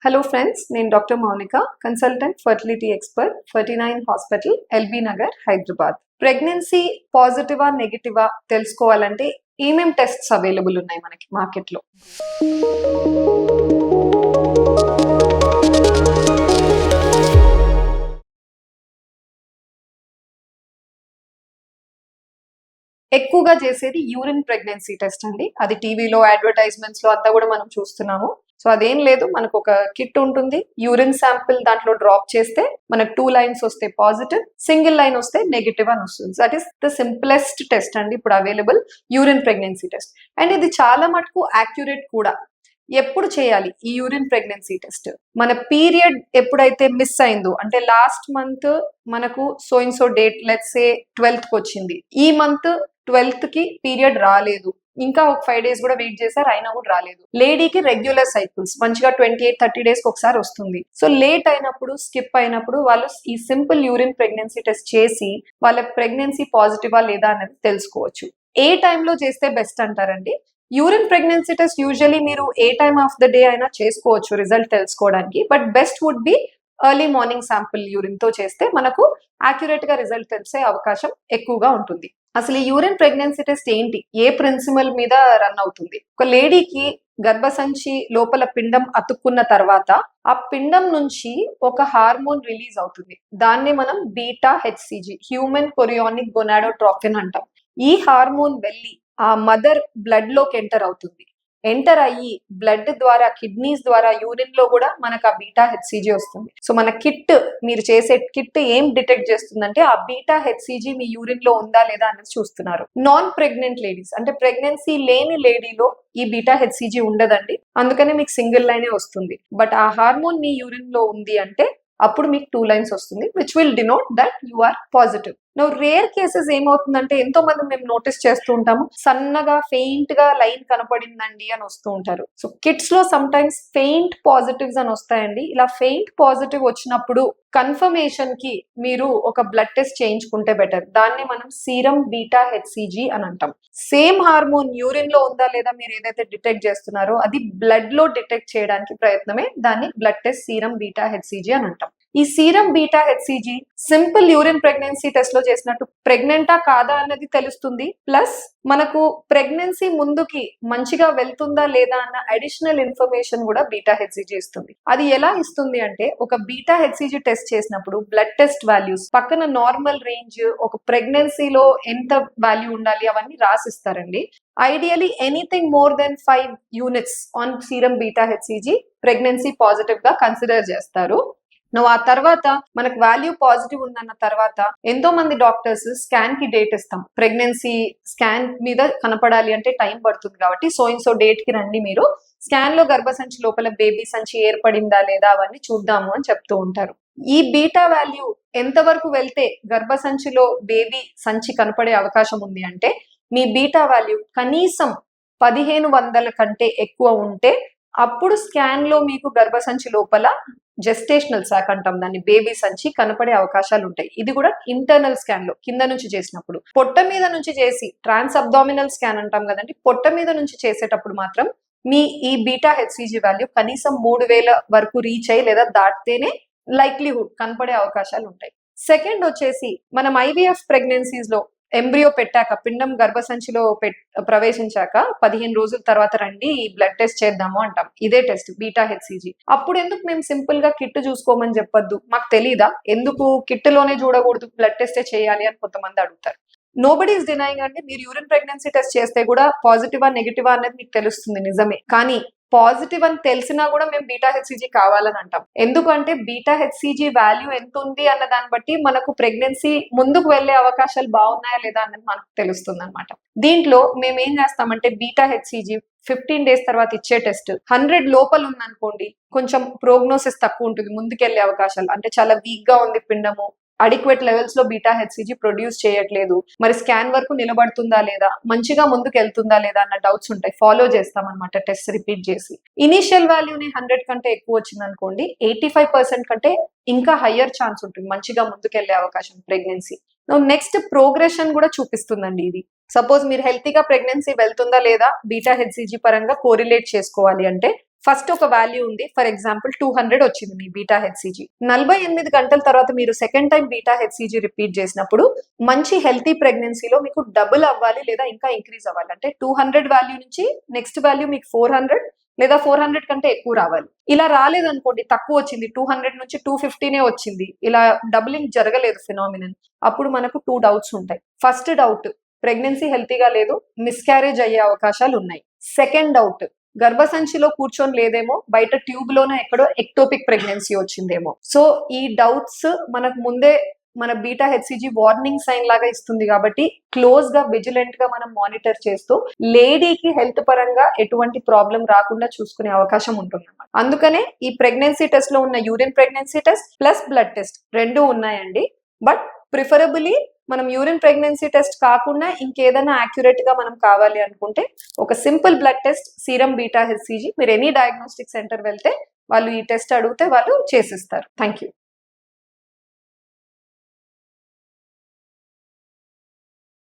Hello friends, నేను doctor Mounika, consultant fertility expert, 39 hospital, LB Nagar, Hyderabad. Pregnancy పాజిటివా నెగిటివా తెలుసుకోవాలంటే ఏమేం టెస్ట్స్ అవైలబుల్ ఉన్నాయి మనకి మార్కెట్లో? ఎక్కువగా చేసేది యూరిన్ ప్రెగ్నెన్సీ టెస్ట్ అండి. అది టీవీలో, అడ్వర్టైజ్మెంట్స్ లో అంతా కూడా మనం చూస్తున్నాము. సో అదేం లేదు, మనకు ఒక కిట్ ఉంటుంది. యూరిన్ శాంపిల్ దాంట్లో డ్రాప్ చేస్తే మనకు 2 లైన్స్ వస్తే పాజిటివ్, సింగిల్ లైన్ వస్తే నెగిటివ్ అని వస్తుంది. That is the simplest test అండి ఇప్పుడు available urine pregnancy test. And ఇది చాలా మటుకు యాక్యురేట్ కూడా. ఎప్పుడు చేయాలి ఈ యూరిన్ ప్రెగ్నెన్సీ టెస్ట్? మన పీరియడ్ ఎప్పుడైతే మిస్ అయిందో, అంటే లాస్ట్ మంత్ మనకు so in so date, let's say 12th వచ్చింది, ఈ మంత్ 12th కి పీరియడ్ రాలేదు, ఇంకా ఒక 5 days కూడా వెయిట్ చేశారు, అయినా కూడా రాలేదు. లేడీకి రెగ్యులర్ సైకిల్స్ మంచిగా 28-30 days కి ఒకసారి వస్తుంది. సో లేట్ అయినప్పుడు, స్కిప్ అయినప్పుడు వాళ్ళు ఈ సింపుల్ యూరిన్ ప్రెగ్నెన్సీ టెస్ట్ చేసి వాళ్ళ ప్రెగ్నెన్సీ పాజిటివా లేదా అనేది తెలుసుకోవచ్చు. ఏ టైంలో చేస్తే బెస్ట్ అంటారండి? యూరిన్ ప్రెగ్నెన్సీ టెస్ట్ యూజువల్లీ మీరు a time of the day అయినా చేసుకోవచ్చు రిజల్ట్ తెలుసుకోవడానికి. But best would be early morning sample urine తో చేస్తే మనకు యాక్యురేట్ గా రిజల్ట్ తెలిసే అవకాశం ఎక్కువగా ఉంటుంది. అసలు ఈ యూరిన్ ప్రెగ్నెన్సీ టెస్ట్ ఏంటి, ఏ ప్రిన్సిపల్ మీద రన్ అవుతుంది? ఒక లేడీకి గర్భసంచి లోపల పిండం అతుక్కున్న తర్వాత ఆ పిండం నుంచి ఒక హార్మోన్ రిలీజ్ అవుతుంది. దాన్ని మనం బీటా హెచ్సిజి, హ్యూమన్ కొరియానిక్ గొనాడోట్రోపిన్ అంటాం. ఈ హార్మోన్ వెళ్ళి ఆ మదర్ బ్లడ్ లోకి ఎంటర్ అవుతుంది. ఎంటర్ అయ్యి బ్లడ్ ద్వారా, కిడ్నీస్ ద్వారా, యూరిన్ లో కూడా మనకు ఆ బీటా హెచ్సిజి వస్తుంది. సో మన కిట్, మీరు చేసే కిట్ ఏం డిటెక్ట్ చేస్తుందంటే ఆ బీటా హెచ్సిజి మీ యూరిన్ లో ఉందా లేదా అనేది చూస్తున్నారు. నాన్ ప్రెగ్నెంట్ లేడీస్, అంటే ప్రెగ్నెన్సీ లేని లేడీలో ఈ బీటా హెచ్సిజి ఉండదండి, అందుకనే మీకు సింగిల్ లైనే వస్తుంది. బట్ ఆ హార్మోన్ మీ యూరిన్ లో ఉంది అంటే అప్పుడు మీకు 2 lines వస్తుంది, which will denote that you are positive. Now rare cases ఏమవుతుందంటే, ఎంతో మంది మేము నోటీస్ చేస్తూ ఉంటాము, సన్నగా ఫెయింట్ గా లైన్ కనపడిందండి అని వస్తూ ఉంటారు. సో కిట్స్ లో సమ్ టైమ్స్ ఫెయింట్ పాజిటివ్స్ అని వస్తాయండి. ఇలా ఫెయింట్ పాజిటివ్ వచ్చినప్పుడు కన్ఫర్మేషన్ కి మీరు ఒక బ్లడ్ టెస్ట్ చేయించుకుంటే బెటర్. దాన్ని మనం సీరం బీటా హెచ్సిజి అని అంటాం. సేమ్ హార్మోన్ యూరిన్ లో ఉందా లేదా మీరు ఏదైతే డిటెక్ట్ చేస్తున్నారో అది బ్లడ్ లో డిటెక్ట్ చేయడానికి ప్రయత్నమే దాన్ని blood test serum beta HCG అని అంటాం. ఈ serum beta HCG simple urine pregnancy test లో చేసినట్టు ప్రెగ్నెంటా కాదా అన్నది తెలుస్తుంది. ప్లస్ మనకు ప్రెగ్నెన్సీ ముందుకి మంచిగా వెళ్తుందా లేదా అన్న అడిషనల్ ఇన్ఫర్మేషన్ కూడా బీటా హెచ్సిజి ఇస్తుంది. అది ఎలా ఇస్తుంది అంటే, ఒక బీటా హెచ్సిజి టెస్ట్ చేసినప్పుడు బ్లడ్ టెస్ట్ వాల్యూస్ పక్కన నార్మల్ రేంజ్, ఒక ప్రెగ్నెన్సీలో ఎంత వాల్యూ ఉండాలి అవన్నీ రాసిస్తారండి. Ideally anything more than 5 units on serum beta HCG pregnancy positive గా కన్సిడర్ చేస్తారు. నువ్వు ఆ తర్వాత మనకు వాల్యూ పాజిటివ్ ఉందన్న తర్వాత ఎంతో మంది డాక్టర్స్ స్కాన్ కి డేట్ ఇస్తాం. ప్రెగ్నెన్సీ స్కాన్ మీద కనపడాలి అంటే టైం పడుతుంది కాబట్టి సో ఇన్ సో డేట్ కి రండి, మీరు స్కాన్ లో గర్భసంచి లోపల బేబీ సంచి ఏర్పడిందా లేదా అవన్నీ చూద్దాము అని చెప్తూ ఉంటారు. ఈ బీటా వాల్యూ ఎంతవరకు వెళ్తే గర్భసంచిలో బేబీ సంచి కనపడే అవకాశం ఉంది అంటే, మీ బీటా వాల్యూ కనీసం 1500 కంటే ఎక్కువ ఉంటే అప్పుడు స్కాన్ లో మీకు గర్భసంచి లోపల జెస్టేషనల్ సాక్ అంటాం దాన్ని, బేబీ సంచి కనపడే అవకాశాలు ఉంటాయి. ఇది కూడా ఇంటర్నల్ స్కాన్ లో కింద నుంచి చేసినప్పుడు. పొట్ట మీద నుంచి చేసి ట్రాన్స్ అబ్డామినల్ స్కాన్ అంటాం కదండి, పొట్ట మీద నుంచి చేసేటప్పుడు మాత్రం మీ ఈ బీటా హెచ్సిజి వాల్యూ కనీసం 3000 వరకు రీచ్ అయ్యి లేదా దాటితేనే లైక్లీహుడ్ కనపడే అవకాశాలు ఉంటాయి. సెకండ్ వచ్చేసి, మనం ఐవీఎఫ్ ప్రెగ్నెన్సీస్ లో ఎంబ్రియో పెట్టాక, పిండం గర్భసంచిలో ప్రవేశించాక 15 రోజుల తర్వాత రండి ఈ బ్లడ్ టెస్ట్ చేద్దాము అంటాం. ఇదే టెస్ట్ బీటా హెచ్సిజి. అప్పుడు ఎందుకు మేము సింపుల్ గా కిట్ చూసుకోమని చెప్పొద్దు? మాకు తెలీదా ఎందుకు కిట్ లోనే చూడకూడదు, బ్లడ్ టెస్టే చేయాలి అని కొంతమంది అడుగుతారు. నోబడీ ఈస్ డినైయింగ్ అండి, మీరు యూరిన్ ప్రెగ్నెన్సీ టెస్ట్ చేస్తే కూడా పాజిటివా నెగిటివా అనేది మీకు తెలుస్తుంది, నిజమే. కానీ పాజిటివ్ అని తెలిసినా కూడా మేము బీటా హెచ్సిజి కావాలని అంటాం. ఎందుకంటే బీటా హెచ్సిజి వాల్యూ ఎంత ఉంది అన్న దాన్ని బట్టి మనకు ప్రెగ్నెన్సీ ముందుకు వెళ్లే అవకాశాలు బాగున్నాయా లేదా అన్నది మనకు తెలుస్తుంది అనమాట. దీంట్లో మేము ఏం చేస్తామంటే, బీటా హెచ్సిజి 15 days తర్వాత ఇచ్చే టెస్ట్ 100 లోపల ఉందనుకోండి, కొంచెం ప్రోగ్నోసిస్ తక్కువ ఉంటుంది, ముందుకెళ్లే అవకాశాలు. అంటే చాలా వీక్ గా ఉంది పిండము, అడిక్వేట్ లెవెల్స్ లో బీటా హెచ్సిజి ప్రొడ్యూస్ చేయట్లేదు, మరి స్కాన్ వరకు నిలబడుతుందా లేదా, మంచిగా ముందుకు వెళ్తుందా లేదా అన్న డౌట్స్ ఉంటాయి. ఫాలో చేస్తాం అనమాట టెస్ట్ రిపీట్ చేసి. ఇనీషియల్ వాల్యూని 100 కంటే ఎక్కువ వచ్చింది అనుకోండి, 85% కంటే ఇంకా హయ్యర్ ఛాన్స్ ఉంటుంది మంచిగా ముందుకెళ్లే అవకాశం ప్రెగ్నెన్సీ. నెక్స్ట్ ప్రోగ్రెషన్ కూడా చూపిస్తుందండి ఇది. సపోజ్ మీరు హెల్తీగా ప్రెగ్నెన్సీ వెళ్తుందా లేదా బీటా హెచ్సిజి పరంగా కోరిలేట్ చేసుకోవాలి అంటే ఫస్ట్ ఒక వాల్యూ ఉంది, ఫర్ ఎగ్జాంపుల్ 200 వచ్చింది మీ బీటా హెచ్సిజీ. 48 గంటల తర్వాత మీరు second time beta HCG repeat చేసినప్పుడు మంచి హెల్తీ ప్రెగ్నెన్సీలో మీకు డబుల్ అవ్వాలి లేదా ఇంకా ఇంక్రీజ్ అవ్వాలి. అంటే 200 వాల్యూ నుంచి నెక్స్ట్ వాల్యూ మీకు 400 లేదా 400 కంటే ఎక్కువ రావాలి. ఇలా రాలేదనుకోండి, తక్కువ వచ్చింది, 200 నుంచి 250నే వచ్చింది, ఇలా డబులింగ్ జరగలేదు ఫినామినన్, అప్పుడు మనకు 2 డౌట్స్ ఉంటాయి. ఫస్ట్ డౌట్, ప్రెగ్నెన్సీ హెల్తీగా లేదు, మిస్క్యారేజ్ అయ్యే అవకాశాలు ఉన్నాయి. సెకండ్ డౌట్, గర్భసంచిలో కూర్చొని లేదేమో, బయట ట్యూబ్ లోనే ఎక్కడో ఎక్టోపిక్ ప్రెగ్నెన్సీ వచ్చిందేమో. సో ఈ డౌట్స్ మనకు ముందే మన బీటా హెచ్సిజీ వార్నింగ్ సైన్ లాగా ఇస్తుంది కాబట్టి క్లోజ్ గా విజిలెంట్ గా మనం మానిటర్ చేస్తూ లేడీకి హెల్త్ పరంగా ఎటువంటి ప్రాబ్లం రాకుండా చూసుకునే అవకాశం ఉంటుంది. అందుకనే ఈ ప్రెగ్నెన్సీ టెస్ట్ లో ఉన్న urine pregnancy test plus blood test రెండు ఉన్నాయండి. బట్ ప్రిఫరబుల్లీ మనం యూరిన్ ప్రెగ్నెన్సీ టెస్ట్ కాకుండా ఇంకేదైనా యాక్యురేట్ గా మనం కావాలి అనుకుంటే ఒక simple blood test serum beta HCG, మీరు ఎనీ డయాగ్నోస్టిక్ సెంటర్ వెళ్తే వాళ్ళు ఈ టెస్ట్ అడిగితే వాళ్ళు చేసిస్తారు. Thank you.